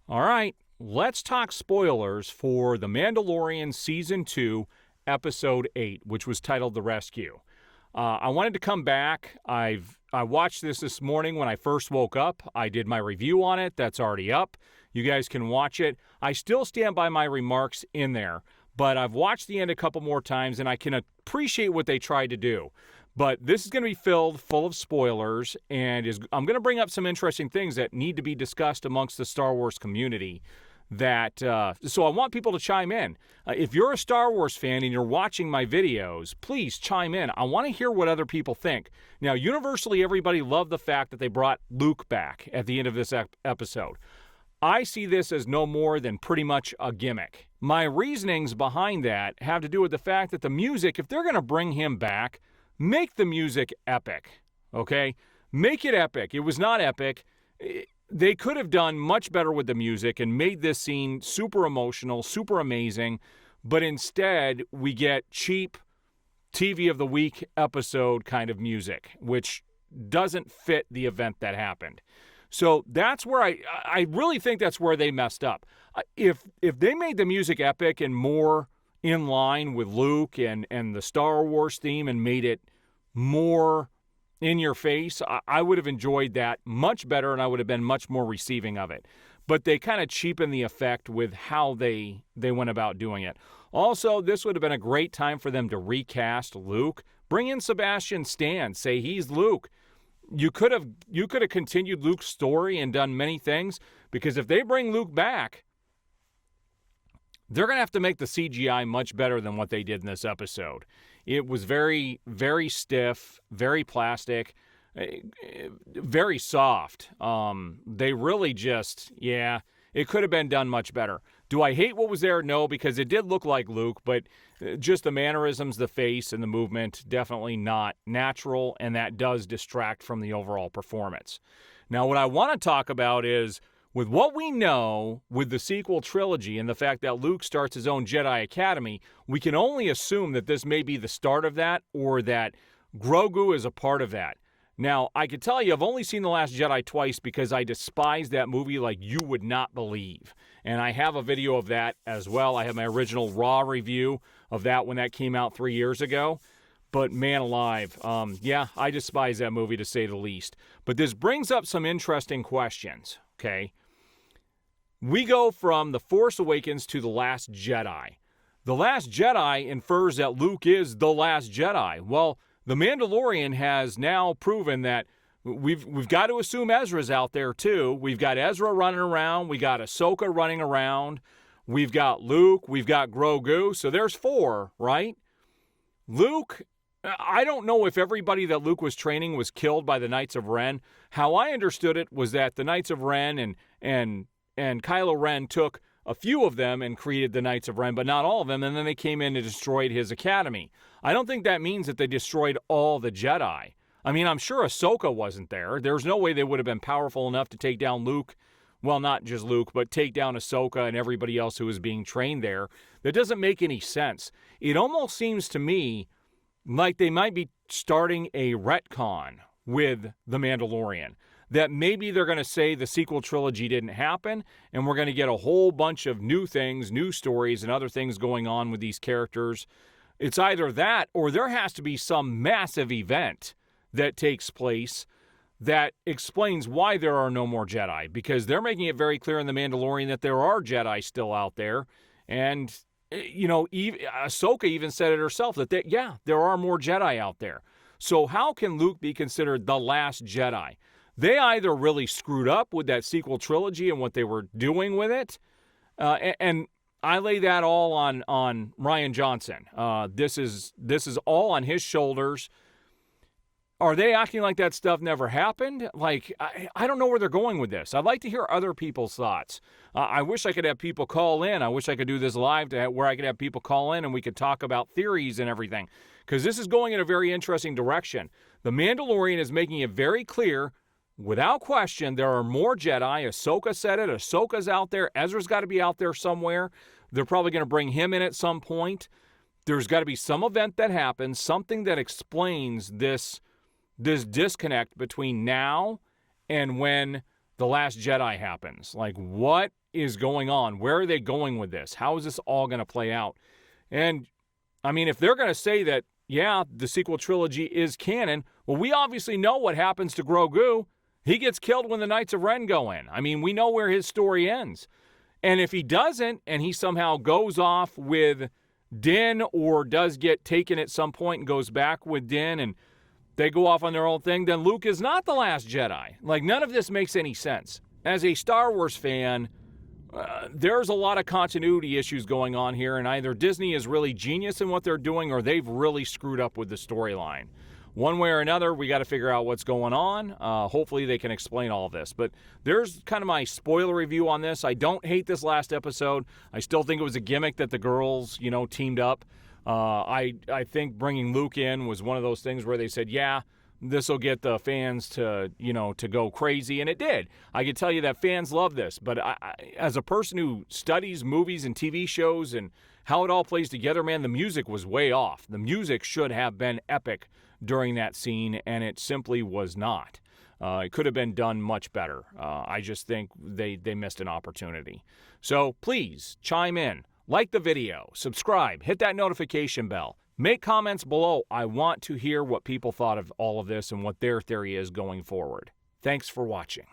All right, let's talk spoilers for The Mandalorian Season 2, Episode 8, which was titled The Rescue. I wanted to come back. I watched this morning when I first woke up. I did my review on it. That's already up. You guys can watch it. I still stand by my remarks in there, but I've watched the end a couple more times, and I can appreciate what they tried to do. But this is going to be full of spoilers, and I'm going to bring up some interesting things that need to be discussed amongst the Star Wars community. So I want people to chime in. If you're a Star Wars fan and you're watching my videos, please chime in. I want to hear what other people think. Now, universally, everybody loved the fact that they brought Luke back at the end of this episode. I see this as no more than pretty much a gimmick. My reasonings behind that have to do with the fact that the music, if they're going to bring him back, make the music epic, okay? Make it epic. It was not epic. They could have done much better with the music and made this scene super emotional, super amazing, but instead we get cheap TV of the Week episode kind of music, which doesn't fit the event that happened. So that's where I really think that's where they messed up. If they made the music epic and more in line with Luke and the Star Wars theme and made it more in your face, I would have enjoyed that much better and I would have been much more receiving of it. But they kind of cheapened the effect with how they went about doing it. Also, this would have been a great time for them to recast Luke. Bring in Sebastian Stan. Say he's Luke. You could have continued Luke's story and done many things, because if they bring Luke back, they're going to have to make the CGI much better than what they did in this episode. It was very, very stiff, very plastic, very soft. They really it could have been done much better. Do I hate what was there? No, because it did look like Luke, but just the mannerisms, the face, and the movement, definitely not natural, and that does distract from the overall performance. Now, what I want to talk about is, with what we know with the sequel trilogy and the fact that Luke starts his own Jedi Academy, we can only assume that this may be the start of that, or that Grogu is a part of that. Now, I can tell you, I've only seen The Last Jedi twice because I despise that movie like you would not believe. And I have a video of that as well. I have my original raw review of that when that came out 3 years ago. But man alive, I despise that movie to say the least. But this brings up some interesting questions, okay? We go from The Force Awakens to The Last Jedi. The Last Jedi infers that Luke is the Last Jedi. Well, The Mandalorian has now proven that we've got to assume Ezra's out there too. We've got Ezra running around. We got Ahsoka running around. We've got Luke. We've got Grogu. So there's 4, right? Luke, I don't know if everybody that Luke was training was killed by the Knights of Ren. How I understood it was that the Knights of Ren and Kylo Ren took a few of them and created the Knights of Ren, but not all of them, and then they came in and destroyed his academy. I don't think that means that they destroyed all the Jedi. I mean, I'm sure Ahsoka wasn't there. There's no way they would have been powerful enough to take down Luke. Well, not just Luke, but take down Ahsoka and everybody else who was being trained there. That doesn't make any sense. It almost seems to me like they might be starting a retcon with The Mandalorian. That maybe they're going to say the sequel trilogy didn't happen, and we're going to get a whole bunch of new things, new stories, and other things going on with these characters. It's either that, or there has to be some massive event that takes place that explains why there are no more Jedi, because they're making it very clear in The Mandalorian that there are Jedi still out there. And, Ahsoka even said it herself, that there are more Jedi out there. So how can Luke be considered the last Jedi? They either really screwed up with that sequel trilogy and what they were doing with it, and I lay that all on Rian Johnson. This is all on his shoulders. Are they acting like that stuff never happened? Like, I don't know where they're going with this. I'd like to hear other people's thoughts. I wish I could have people call in. I wish I could do this live where I could have people call in and we could talk about theories and everything, because this is going in a very interesting direction. The Mandalorian is making it very clear, without question, there are more Jedi. Ahsoka said it. Ahsoka's out there. Ezra's got to be out there somewhere. They're probably going to bring him in at some point. There's got to be some event that happens, something that explains this disconnect between now and when The Last Jedi happens. Like, what is going on? Where are they going with this? How is this all going to play out? And, I mean, if they're going to say that, yeah, the sequel trilogy is canon, well, we obviously know what happens to Grogu. He gets killed when the Knights of Ren go in. I mean, we know where his story ends. And if he doesn't, and he somehow goes off with Din or does get taken at some point and goes back with Din and they go off on their own thing, then Luke is not the last Jedi. Like, none of this makes any sense. As a Star Wars fan, there's a lot of continuity issues going on here, and either Disney is really genius in what they're doing or they've really screwed up with the storyline. One way or another, we got to figure out what's going on. Hopefully they can explain all of this. But there's kind of my spoiler review on this. I don't hate this last episode. I still think it was a gimmick that the girls, teamed up. I think bringing Luke in was one of those things where they said, yeah, this will get the fans to go crazy, and it did. I can tell you that fans love this, but I, as a person who studies movies and TV shows and how it all plays together, man, the music was way off. The music should have been epic during that scene, and it simply was not. It could have been done much better. I just think they missed an opportunity. So please chime in. Like the video, subscribe, hit that notification bell. Make comments below. I want to hear what people thought of all of this and what their theory is going forward. Thanks for watching.